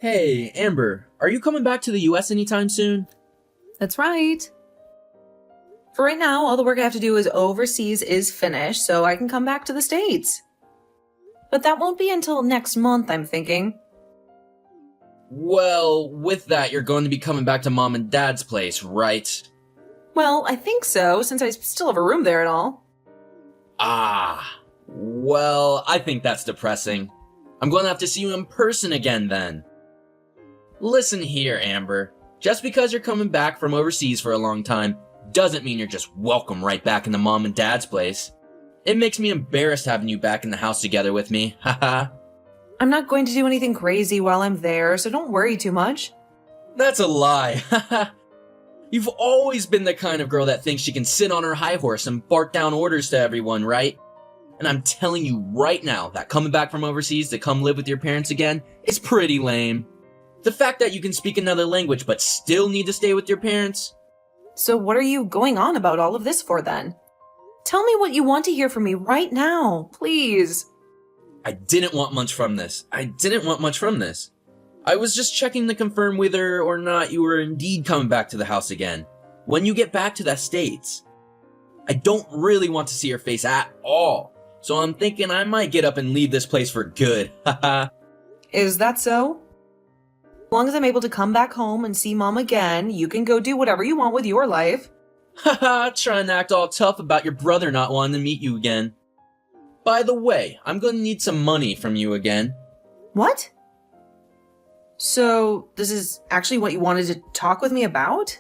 Hey, Amber, are you coming back to the US anytime soon? That's right. For right now, all the work I have to do is overseas is finished, so I can come back to the States. But that won't be until next month, I'm thinking. Well, with that, you're going to be coming back to Mom and Dad's place, right? Well, I think so, since I still have a room there and all. Well, I think that's depressing. I'm going to have to see you in person again then. Listen here, Amber. Just because you're coming back from overseas for a long time doesn't mean you're just welcome right back into Mom and Dad's place. It makes me embarrassed having you back in the house together with me, haha. I'm not going to do anything crazy while I'm there, so don't worry too much. That's a lie, haha. You've always been the kind of girl that thinks she can sit on her high horse and bark down orders to everyone, right? And I'm telling you right now that coming back from overseas to come live with your parents again is pretty lame. The fact that you can speak another language but still need to stay with your parents? So what are you going on about all of this for then? Tell me what you want to hear from me right now, please. I didn't want much from this. I was just checking to confirm whether or not you were indeed coming back to the house again. When you get back to the States. I don't really want to see your face at all. So I'm thinking I might get up and leave this place for good. Haha. Is that so? As long as I'm able to come back home and see Mom again, you can go do whatever you want with your life. Haha, trying to act all tough about your brother not wanting to meet you again. By the way, I'm going to need some money from you again. What? So, this is actually what you wanted to talk with me about?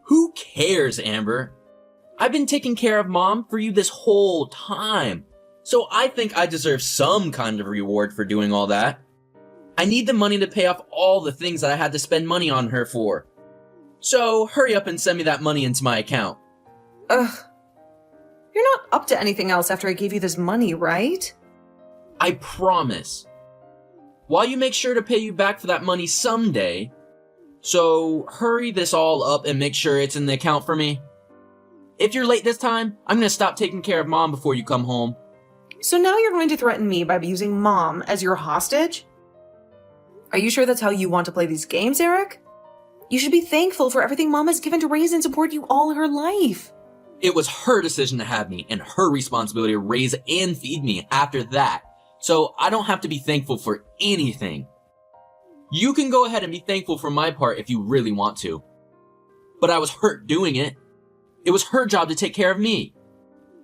Who cares, Amber? I've been taking care of Mom for you this whole time. So I think I deserve some kind of reward for doing all that. I need the money to pay off all the things that I had to spend money on her for. So hurry up and send me that money into my account. Ugh. You're not up to anything else after I gave you this money, right? I promise. While you make sure to pay you back for that money someday, so hurry this all up and make sure it's in the account for me. If you're late this time, I'm gonna stop taking care of Mom before you come home. So now you're going to threaten me by using Mom as your hostage? Are you sure that's how you want to play these games, Eric? You should be thankful for everything Mom has given to raise and support you all her life. It was her decision to have me and her responsibility to raise and feed me after that. So I don't have to be thankful for anything. You can go ahead and be thankful for my part if you really want to. But I was hurt doing it. It was her job to take care of me.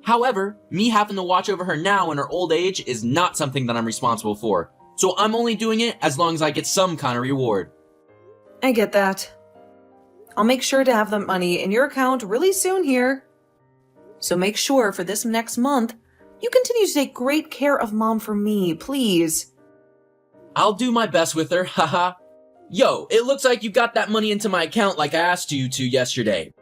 However, me having to watch over her now in her old age is not something that I'm responsible for. So I'm only doing it as long as I get some kind of reward. I get that. I'll make sure to have the money in your account really soon here. So make sure for this next month, you continue to take great care of Mom for me, please. I'll do my best with her, haha. Yo, it looks like you got that money into my account like I asked you to yesterday.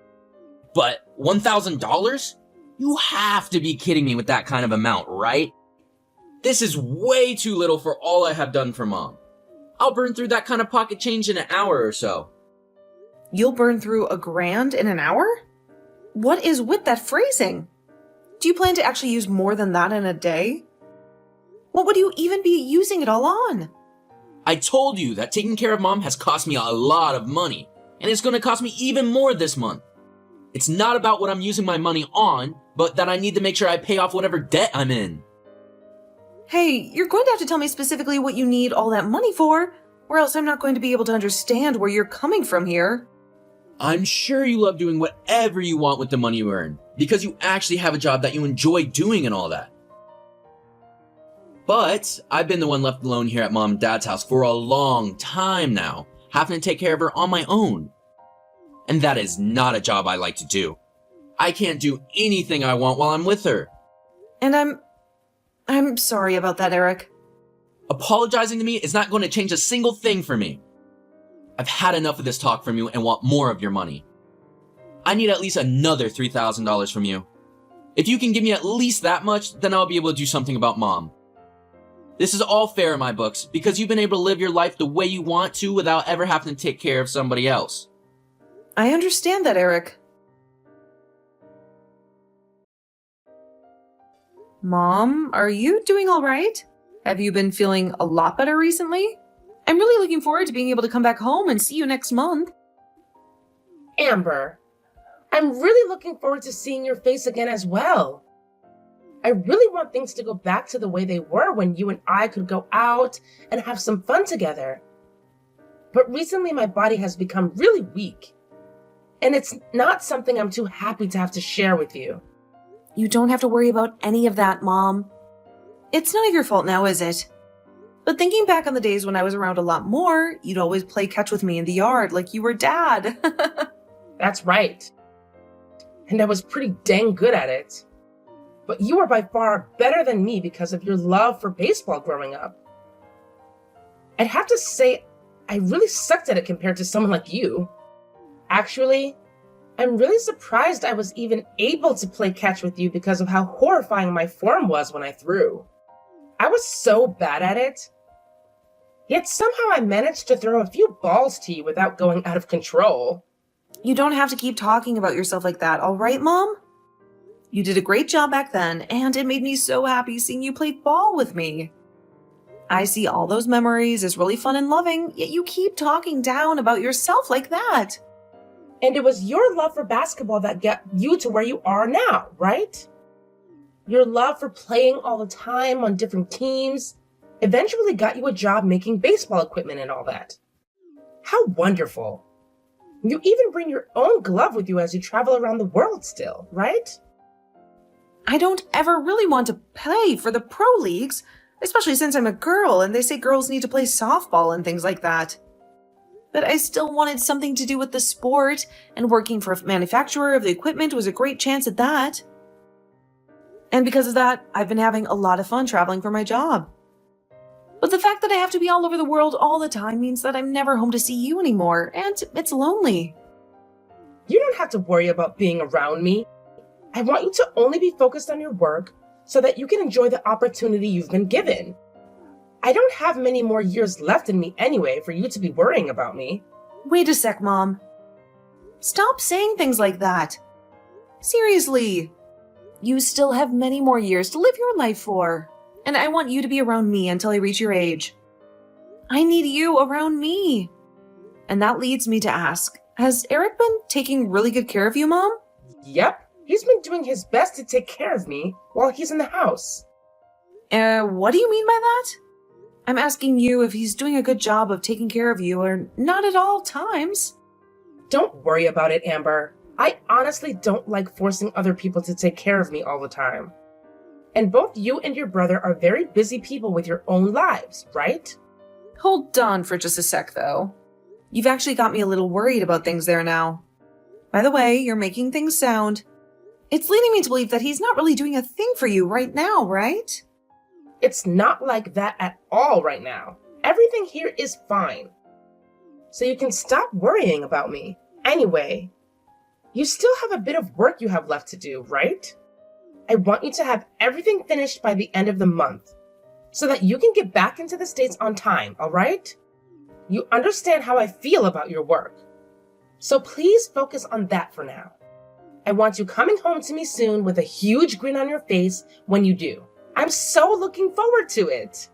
But $1,000? You have to be kidding me with that kind of amount, right? This is way too little for all I have done for Mom. I'll burn through that kind of pocket change in an hour or so. You'll burn through $1,000 in an hour? What is with that phrasing? Do you plan to actually use more than that in a day? What would you even be using it all on? I told you that taking care of Mom has cost me a lot of money, and it's going to cost me even more this month. It's not about what I'm using my money on, but that I need to make sure I pay off whatever debt I'm in. Hey, you're going to have to tell me specifically what you need all that money for, or else I'm not going to be able to understand where you're coming from here. I'm sure you love doing whatever you want with the money you earn, because you actually have a job that you enjoy doing and all that. But I've been the one left alone here at Mom and Dad's house for a long time now, having to take care of her on my own. And that is not a job I like to do. I can't do anything I want while I'm with her. And I'm sorry about that, Eric. Apologizing to me is not going to change a single thing for me. I've had enough of this talk from you and want more of your money. I need at least another $3,000 from you. If you can give me at least that much, then I'll be able to do something about Mom. This is all fair in my books because you've been able to live your life the way you want to without ever having to take care of somebody else. I understand that, Eric. Mom, are you doing all right? Have you been feeling a lot better recently? I'm really looking forward to being able to come back home and see you next month. Amber, I'm really looking forward to seeing your face again as well. I really want things to go back to the way they were when you and I could go out and have some fun together. But recently my body has become really weak, and it's not something I'm too happy to have to share with you. You don't have to worry about any of that, Mom. It's none of your fault now, is it? But thinking back on the days when I was around a lot more, you'd always play catch with me in the yard like you were Dad. That's right. And I was pretty dang good at it. But you were by far better than me because of your love for baseball growing up. I'd have to say, I really sucked at it compared to someone like you. Actually, I'm really surprised I was even able to play catch with you because of how horrifying my form was when I threw. I was so bad at it. Yet somehow I managed to throw a few balls to you without going out of control. You don't have to keep talking about yourself like that, all right, Mom? You did a great job back then, and it made me so happy seeing you play ball with me. I see all those memories as really fun and loving, yet you keep talking down about yourself like that. And it was your love for basketball that got you to where you are now, right? Your love for playing all the time on different teams eventually got you a job making baseball equipment and all that. How wonderful. You even bring your own glove with you as you travel around the world still, right? I don't ever really want to play for the pro leagues, especially since I'm a girl and they say girls need to play softball and things like that. But I still wanted something to do with the sport, and working for a manufacturer of the equipment was a great chance at that. And because of that, I've been having a lot of fun traveling for my job. But the fact that I have to be all over the world all the time means that I'm never home to see you anymore, and it's lonely. You don't have to worry about being around me. I want you to only be focused on your work so that you can enjoy the opportunity you've been given. I don't have many more years left in me anyway for you to be worrying about me. Wait a sec, Mom. Stop saying things like that. Seriously. You still have many more years to live your life for, and I want you to be around me until I reach your age. I need you around me. And that leads me to ask, has Eric been taking really good care of you, Mom? Yep. He's been doing his best to take care of me while he's in the house. What do you mean by that? I'm asking you if he's doing a good job of taking care of you or not at all times. Don't worry about it, Amber. I honestly don't like forcing other people to take care of me all the time. And both you and your brother are very busy people with your own lives, right? Hold on for just a sec, though. You've actually got me a little worried about things there now. By the way, you're making things sound. It's leading me to believe that he's not really doing a thing for you right now, right? It's not like that at all right now. Everything here is fine. So you can stop worrying about me. Anyway, you still have a bit of work you have left to do, right? I want you to have everything finished by the end of the month so that you can get back into the States on time, all right? You understand how I feel about your work. So please focus on that for now. I want you coming home to me soon with a huge grin on your face when you do. I'm so looking forward to it.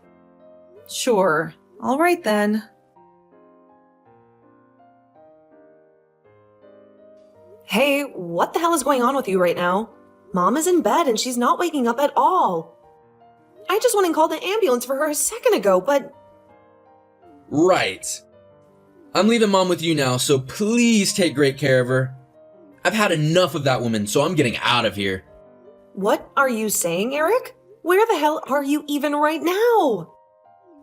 Sure. All right then. Hey, what the hell is going on with you right now? Mom is in bed and she's not waking up at all. I just went and called the ambulance for her a second ago, but... Right. I'm leaving Mom with you now, so please take great care of her. I've had enough of that woman, so I'm getting out of here. What are you saying, Eric? Where the hell are you even right now?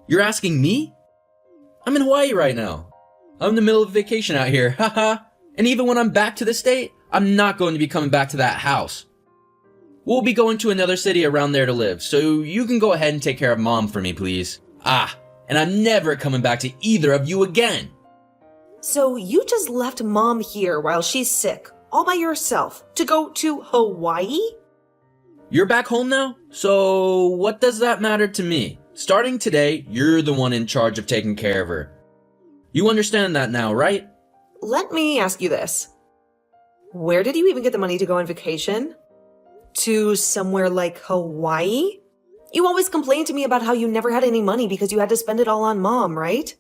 You're asking me? I'm in Hawaii right now. I'm in the middle of vacation out here, haha. And even when I'm back to the state, I'm not going to be coming back to that house. We'll be going to another city around there to live, so you can go ahead and take care of Mom for me, please. And I'm never coming back to either of you again. So you just left Mom here while she's sick, all by yourself, to go to Hawaii? You're back home now? So what does that matter to me? Starting today, you're the one in charge of taking care of her. You understand that now, right? Let me ask you this. Where did you even get the money to go on vacation? To somewhere like Hawaii? You always complained to me about how you never had any money because you had to spend it all on Mom, right?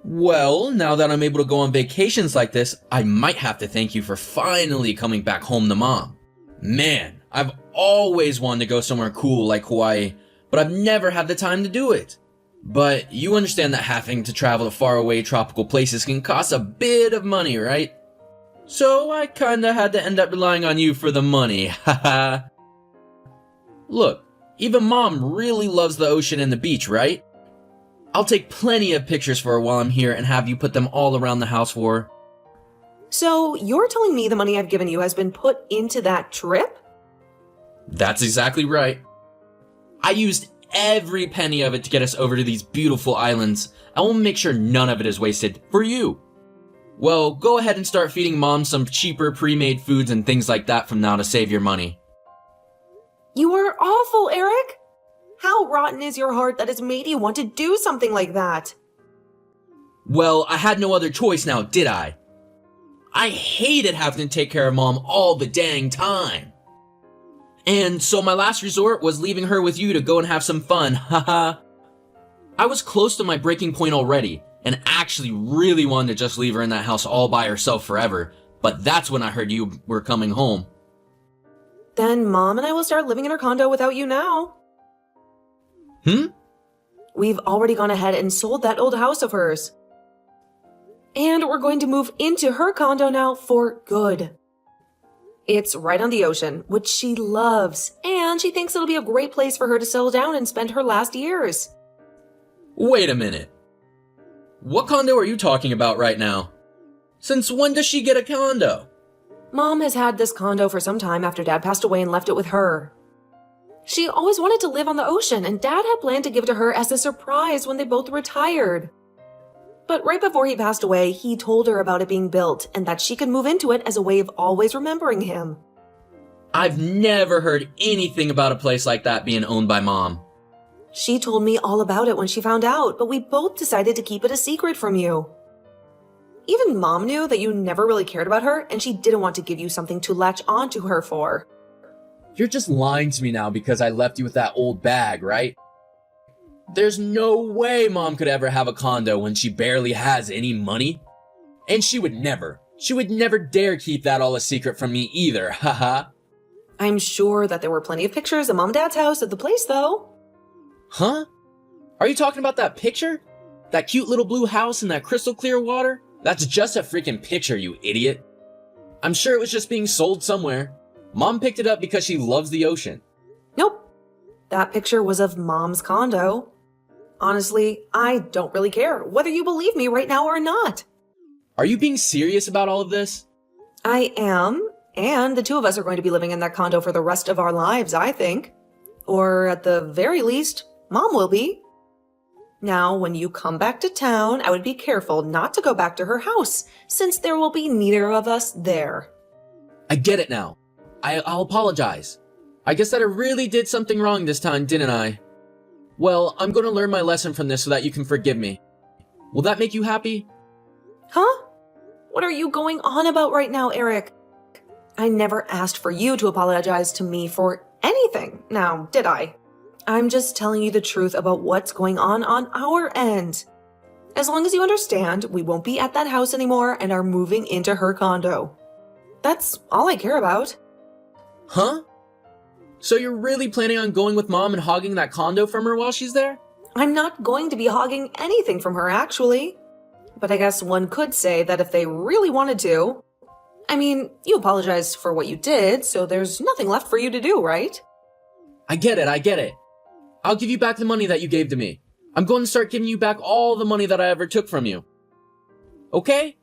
Well, now that I'm able to go on vacations like this, I might have to thank you for finally coming back home to Mom. Man, I've always wanted to go somewhere cool like Hawaii, but I've never had the time to do it. But you understand that having to travel to faraway tropical places can cost a bit of money, right? So I kinda had to end up relying on you for the money, haha. Look, even Mom really loves the ocean and the beach, right? I'll take plenty of pictures for her while I'm here and have you put them all around the house for her. So you're telling me the money I've given you has been put into that trip? That's exactly right. I used every penny of it to get us over to these beautiful islands. I will make sure none of it is wasted for you. Well, go ahead and start feeding Mom some cheaper pre-made foods and things like that from now to save your money. You are awful, Eric! How rotten is your heart that has made you want to do something like that? Well, I had no other choice now, did I? I hated having to take care of Mom all the dang time. And so my last resort was leaving her with you to go and have some fun, haha. I was close to my breaking point already, and actually really wanted to just leave her in that house all by herself forever, but that's when I heard you were coming home. Then Mom and I will start living in her condo without you now. We've already gone ahead and sold that old house of hers. And we're going to move into her condo now for good. It's right on the ocean, which she loves, and she thinks it'll be a great place for her to settle down and spend her last years. Wait a minute. What condo are you talking about right now? Since when does she get a condo? Mom has had this condo for some time after Dad passed away and left it with her. She always wanted to live on the ocean, and Dad had planned to give it to her as a surprise when they both retired. But right before he passed away, he told her about it being built and that she could move into it as a way of always remembering him. I've never heard anything about a place like that being owned by Mom. She told me all about it when she found out, but we both decided to keep it a secret from you. Even Mom knew that you never really cared about her, and she didn't want to give you something to latch onto her for. You're just lying to me now because I left you with that old bag, right? There's no way Mom could ever have a condo when she barely has any money. And she would never dare keep that all a secret from me either, haha. I'm sure that there were plenty of pictures of Mom and Dad's house at the place, though. Huh? Are you talking about that picture? That cute little blue house and that crystal clear water? That's just a freaking picture, you idiot. I'm sure it was just being sold somewhere. Mom picked it up because she loves the ocean. Nope. That picture was of Mom's condo. Honestly, I don't really care whether you believe me right now or not. Are you being serious about all of this? I am, and the two of us are going to be living in that condo for the rest of our lives, I think. Or at the very least, Mom will be. Now, when you come back to town, I would be careful not to go back to her house, since there will be neither of us there. I get it now. I'll apologize. I guess that I really did something wrong this time, didn't I? Well, I'm going to learn my lesson from this so that you can forgive me. Will that make you happy? Huh? What are you going on about right now, Eric? I never asked for you to apologize to me for anything, now, did I? I'm just telling you the truth about what's going on our end. As long as you understand, we won't be at that house anymore and are moving into her condo. That's all I care about. Huh? So you're really planning on going with Mom and hogging that condo from her while she's there? I'm not going to be hogging anything from her, actually. But I guess one could say that if they really wanted to... I mean, you apologized for what you did, so there's nothing left for you to do, right? I get it. I'll give you back the money that you gave to me. I'm going to start giving you back all the money that I ever took from you. Okay?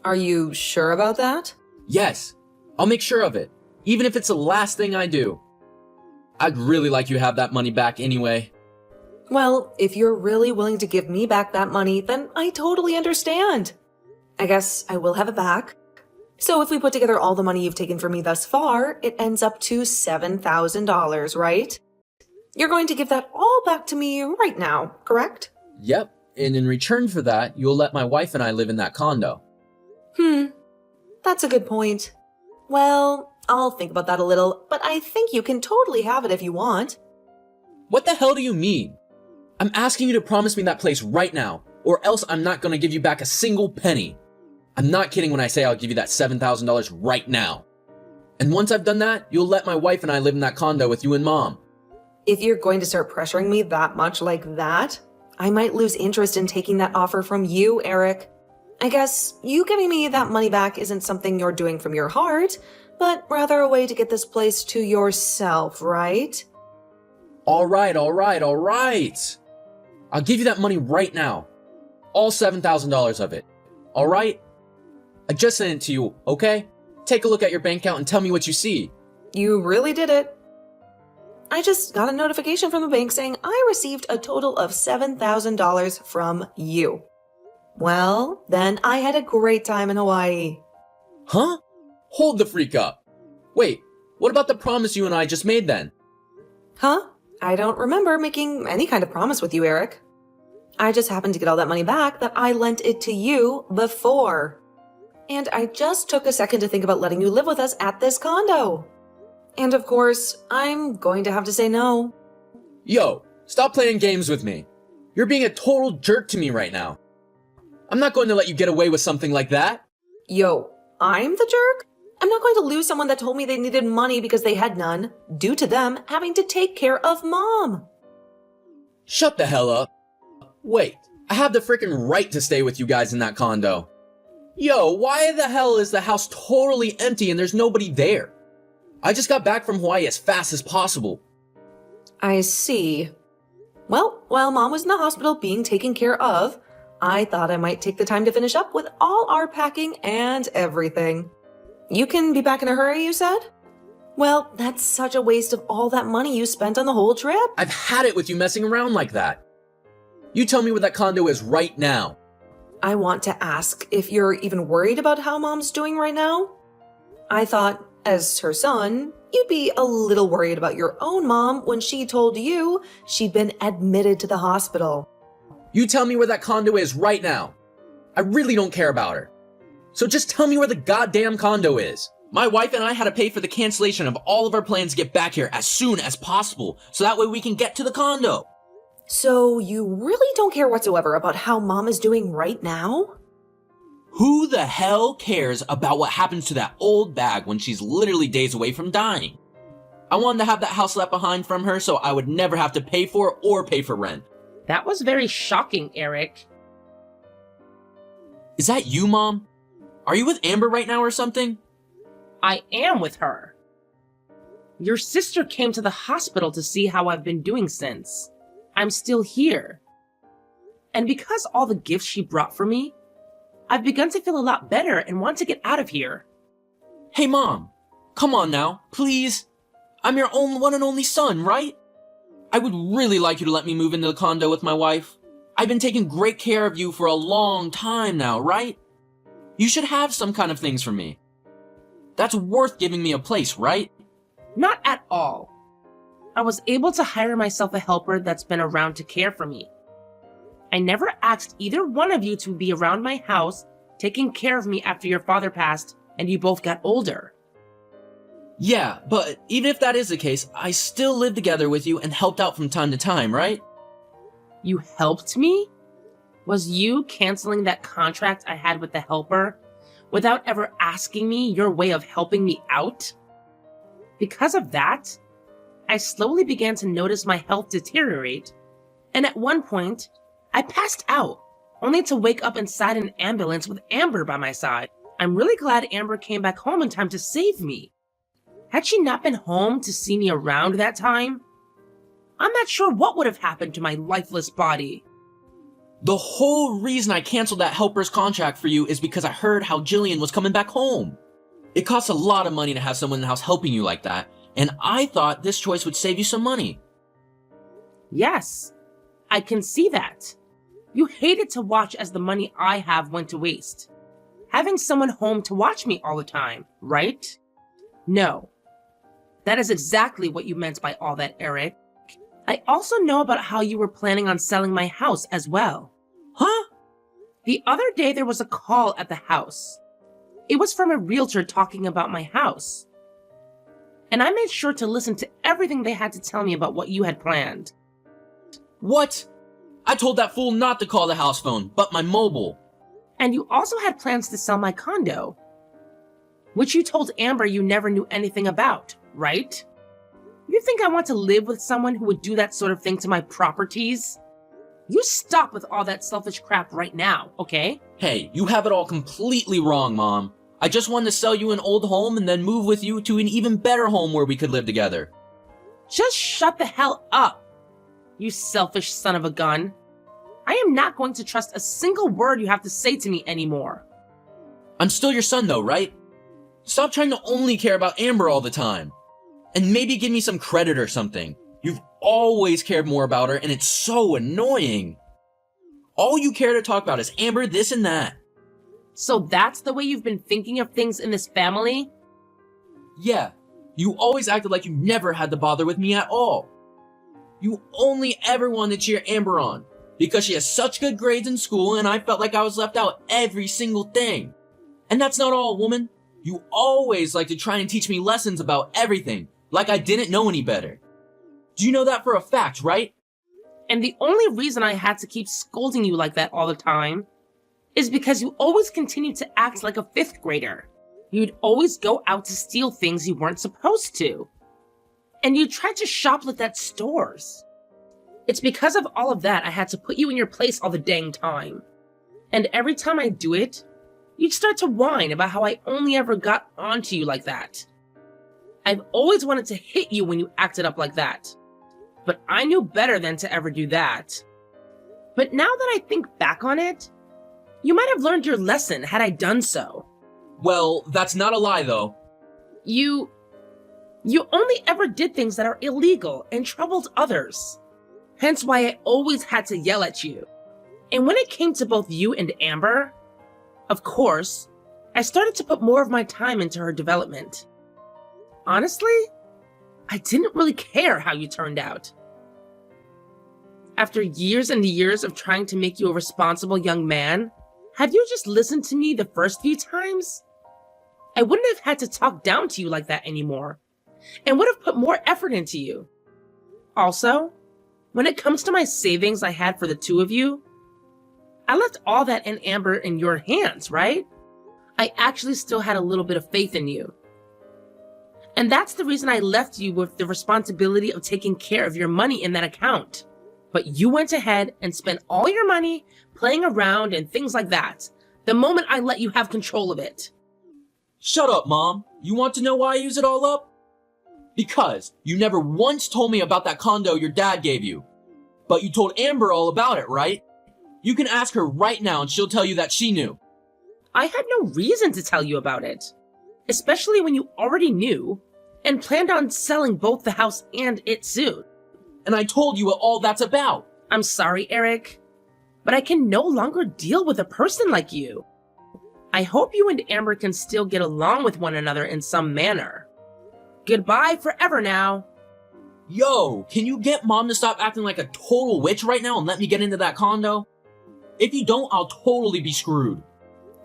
Are you sure about that? Yes. I'll make sure of it. Even if it's the last thing I do. I'd really like you to have that money back anyway. Well, if you're really willing to give me back that money, then I totally understand. I guess I will have it back. So if we put together all the money you've taken from me thus far, it ends up to $7,000, right? You're going to give that all back to me right now, correct? Yep, and in return for that, you'll let my wife and I live in that condo. That's a good point. Well, I'll think about that a little, but I think you can totally have it if you want. What the hell do you mean? I'm asking you to promise me that place right now. or else I'm not gonna give you back a single penny. I'm not kidding when I say I'll give you that $7,000 right now. And once I've done that, you'll let my wife and I live in that condo with you and Mom. If you're going to start pressuring me that much like that, I might lose interest in taking that offer from you, Eric. I guess you giving me that money back isn't something you're doing from your heart, but rather a way to get this place to yourself, right? All right. I'll give you that money right now. All $7,000 of it. All right? I just sent it to you, okay? Take a look at your bank account and tell me what you see. You really did it. I just got a notification from the bank saying I received a total of $7,000 from you. Well, then I had a great time in Hawaii. Huh? Hold the freak up. Wait, what about the promise you and I just made then? Huh? I don't remember making any kind of promise with you, Eric. I just happened to get all that money back that I lent it to you before. And I just took a second to think about letting you live with us at this condo. And of course, I'm going to have to say no. Yo, stop playing games with me. You're being a total jerk to me right now. I'm not going to let you get away with something like that. Yo, I'm the jerk? I'm not going to lose someone that told me they needed money because they had none, due to them having to take care of Mom. Shut the hell up. Wait, I have the freaking right to stay with you guys in that condo. Yo, why the hell is the house totally empty and there's nobody there? I just got back from Hawaii as fast as possible. I see. Well, while Mom was in the hospital being taken care of, I thought I might take the time to finish up with all our packing and everything. You can be back in a hurry, you said? Well, that's such a waste of all that money you spent on the whole trip. I've had it with you messing around like that. You tell me where that condo is right now. I want to ask if you're even worried about how Mom's doing right now. I thought, as her son, you'd be a little worried about your own mom when she told you she'd been admitted to the hospital. You tell me where that condo is right now. I really don't care about her. So just tell me where the goddamn condo is. My wife and I had to pay for the cancellation of all of our plans to get back here as soon as possible, so that way we can get to the condo. So you really don't care whatsoever about how Mom is doing right now? Who the hell cares about what happens to that old bag when she's literally days away from dying? I wanted to have that house left behind from her so I would never have to pay for or pay for rent. That was very shocking, Eric. Is that you, Mom? Are you with Amber right now or something? I am with her. Your sister came to the hospital to see how I've been doing since. I'm still here. And because all the gifts she brought for me, I've begun to feel a lot better and want to get out of here. Hey, Mom. Come on now, please. I'm your one and only son, right? I would really like you to let me move into the condo with my wife. I've been taking great care of you for a long time now, right? You should have some kind of things for me. That's worth giving me a place, right? Not at all. I was able to hire myself a helper that's been around to care for me. I never asked either one of you to be around my house, taking care of me after your father passed and you both got older. Yeah, but even if that is the case, I still lived together with you and helped out from time to time, right? You helped me? Was you canceling that contract I had with the helper without ever asking me your way of helping me out? Because of that, I slowly began to notice my health deteriorate, and at one point, I passed out, only to wake up inside an ambulance with Amber by my side. I'm really glad Amber came back home in time to save me. Had she not been home to see me around that time, I'm not sure what would have happened to my lifeless body. The whole reason I canceled that helper's contract for you is because I heard how Jillian was coming back home. It costs a lot of money to have someone in the house helping you like that, and I thought this choice would save you some money. Yes, I can see that. You hated to watch as the money I have went to waste. Having someone home to watch me all the time, right? No. That is exactly what you meant by all that, Eric. I also know about how you were planning on selling my house as well. Huh? The other day there was a call at the house. It was from a realtor talking about my house. And I made sure to listen to everything they had to tell me about what you had planned. What? I told that fool not to call the house phone, but my mobile. And you also had plans to sell my condo, which you told Amber you never knew anything about, right? You think I want to live with someone who would do that sort of thing to my properties? You stop with all that selfish crap right now, okay? Hey, you have it all completely wrong, Mom. I just wanted to sell you an old home and then move with you to an even better home where we could live together. Just shut the hell up, you selfish son of a gun. I am not going to trust a single word you have to say to me anymore. I'm still your son though, right? Stop trying to only care about Amber all the time. And maybe give me some credit or something. You've always cared more about her and it's so annoying. All you care to talk about is Amber, this and that. So that's the way you've been thinking of things in this family? Yeah, you always acted like you never had to bother with me at all. You only ever wanted to cheer Amber on because she has such good grades in school and I felt like I was left out every single thing. And that's not all, woman. You always like to try and teach me lessons about everything, like I didn't know any better. Do you know that for a fact, right? And the only reason I had to keep scolding you like that all the time is because you always continued to act like a 5th grader. You'd always go out to steal things you weren't supposed to. And you tried to shoplift at stores. It's because of all of that I had to put you in your place all the dang time. And every time I do it, you'd start to whine about how I only ever got onto you like that. I've always wanted to hit you when you acted up like that. But I knew better than to ever do that. But now that I think back on it, you might have learned your lesson had I done so. Well, that's not a lie though. You only ever did things that are illegal and troubled others. Hence why I always had to yell at you. And when it came to both you and Amber, of course, I started to put more of my time into her development. Honestly, I didn't really care how you turned out. After years and years of trying to make you a responsible young man, had you just listened to me the first few times, I wouldn't have had to talk down to you like that anymore, and would have put more effort into you. Also, when it comes to my savings I had for the two of you, I left all that and Amber in your hands, right? I actually still had a little bit of faith in you. And that's the reason I left you with the responsibility of taking care of your money in that account. But you went ahead and spent all your money playing around and things like that, the moment I let you have control of it. Shut up, Mom. You want to know why I use it all up? Because you never once told me about that condo your dad gave you. But you told Amber all about it, right? You can ask her right now and she'll tell you that she knew. I had no reason to tell you about it, especially when you already knew and planned on selling both the house and it soon. And I told you what all that's about. I'm sorry, Eric, but I can no longer deal with a person like you. I hope you and Amber can still get along with one another in some manner. Goodbye forever now. Yo, can you get Mom to stop acting like a total witch right now and let me get into that condo? If you don't, I'll totally be screwed.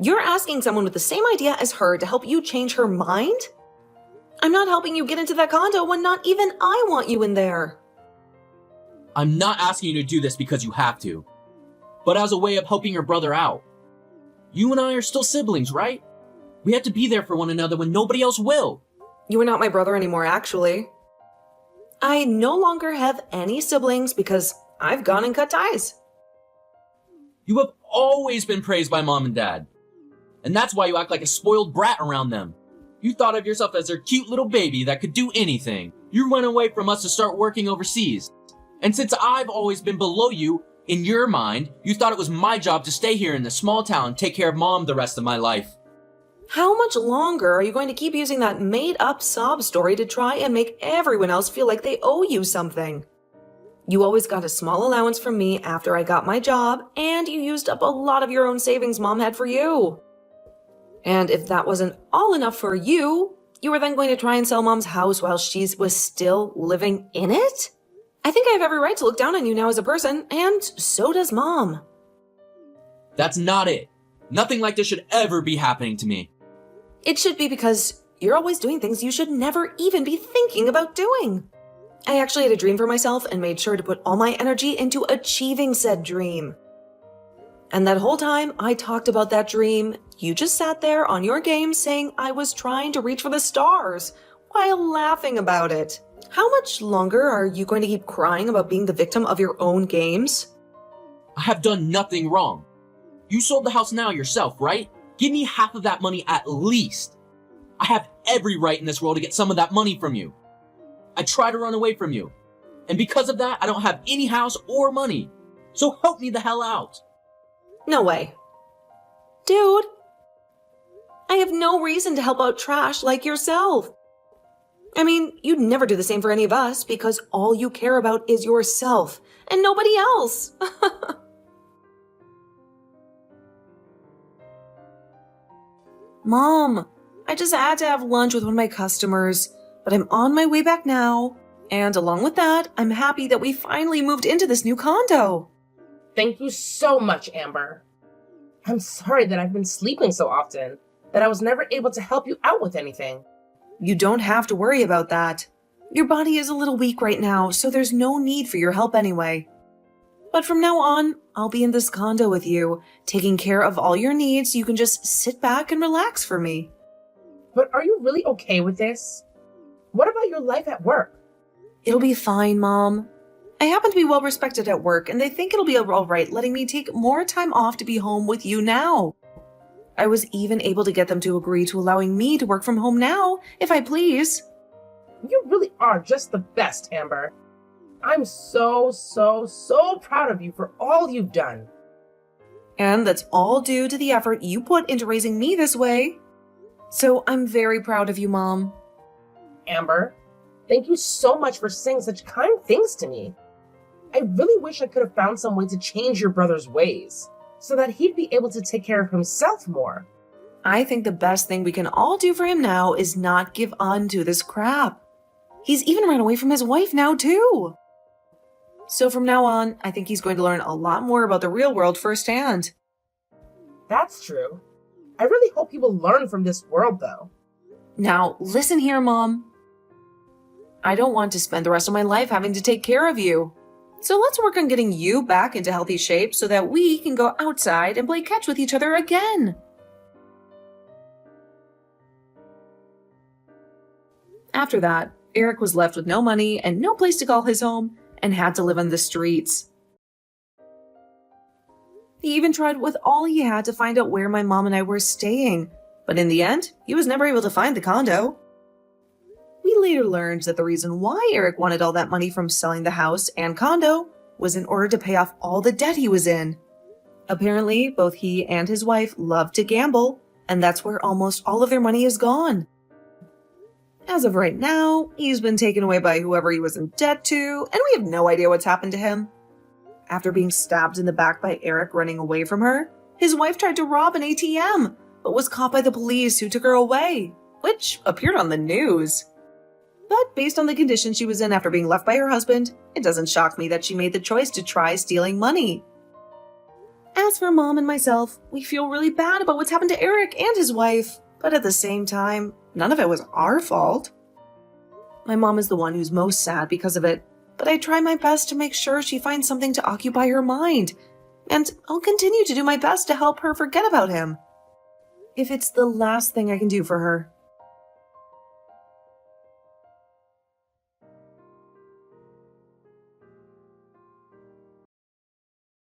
You're asking someone with the same idea as her to help you change her mind? I'm not helping you get into that condo when not even I want you in there. I'm not asking you to do this because you have to, but as a way of helping your brother out. You and I are still siblings, right? We have to be there for one another when nobody else will. You are not my brother anymore, actually. I no longer have any siblings because I've gone and cut ties. You have always been praised by Mom and Dad. And that's why you act like a spoiled brat around them. You thought of yourself as their cute little baby that could do anything. You went away from us to start working overseas. And since I've always been below you, in your mind, you thought it was my job to stay here in the small town and take care of Mom the rest of my life. How much longer are you going to keep using that made-up sob story to try and make everyone else feel like they owe you something? You always got a small allowance from me after I got my job, and you used up a lot of your own savings Mom had for you. And if that wasn't all enough for you, you were then going to try and sell Mom's house while she was still living in it? I think I have every right to look down on you now as a person, and so does Mom. That's not it. Nothing like this should ever be happening to me. It should be because you're always doing things you should never even be thinking about doing. I actually had a dream for myself and made sure to put all my energy into achieving said dream. And that whole time I talked about that dream, you just sat there on your game saying I was trying to reach for the stars while laughing about it. How much longer are you going to keep crying about being the victim of your own games? I have done nothing wrong. You sold the house now yourself, right? Give me half of that money at least. I have every right in this world to get some of that money from you. I try to run away from you. And because of that, I don't have any house or money. So help me the hell out. No way. Dude, I have no reason to help out trash like yourself. I mean, you'd never do the same for any of us because all you care about is yourself and nobody else. Mom, I just had to have lunch with one of my customers, but I'm on my way back now. And along with that, I'm happy that we finally moved into this new condo. Thank you so much, Amber. I'm sorry that I've been sleeping so often, that I was never able to help you out with anything. You don't have to worry about that. Your body is a little weak right now, so there's no need for your help anyway. But from now on, I'll be in this condo with you, taking care of all your needs so you can just sit back and relax for me. But are you really okay with this? What about your life at work? It'll be fine, Mom. I happen to be well respected at work, and they think it'll be all right letting me take more time off to be home with you now. I was even able to get them to agree to allowing me to work from home now, if I please. You really are just the best, Amber. I'm so proud of you for all you've done. And that's all due to the effort you put into raising me this way. So I'm very proud of you, Mom. Amber, thank you so much for saying such kind things to me. I really wish I could have found some way to change your brother's ways, so that he'd be able to take care of himself more. I think the best thing we can all do for him now is not give on to this crap. He's even run away from his wife now, too. So from now on, I think he's going to learn a lot more about the real world firsthand. That's true. I really hope he will learn from this world, though. Now, listen here, Mom. I don't want to spend the rest of my life having to take care of you. So let's work on getting you back into healthy shape so that we can go outside and play catch with each other again. After that, Eric was left with no money and no place to call his home and had to live on the streets. He even tried with all he had to find out where my mom and I were staying, but in the end, he was never able to find the condo. We later learned that the reason why Eric wanted all that money from selling the house and condo was in order to pay off all the debt he was in. Apparently, both he and his wife love to gamble, and that's where almost all of their money is gone. As of right now, he's been taken away by whoever he was in debt to, and we have no idea what's happened to him. After being stabbed in the back by Eric running away from her, his wife tried to rob an ATM, but was caught by the police who took her away, which appeared on the news. But based on the condition she was in after being left by her husband, it doesn't shock me that she made the choice to try stealing money. As for Mom and myself, we feel really bad about what's happened to Eric and his wife, but at the same time, none of it was our fault. My mom is the one who's most sad because of it, but I try my best to make sure she finds something to occupy her mind, and I'll continue to do my best to help her forget about him. If it's the last thing I can do for her.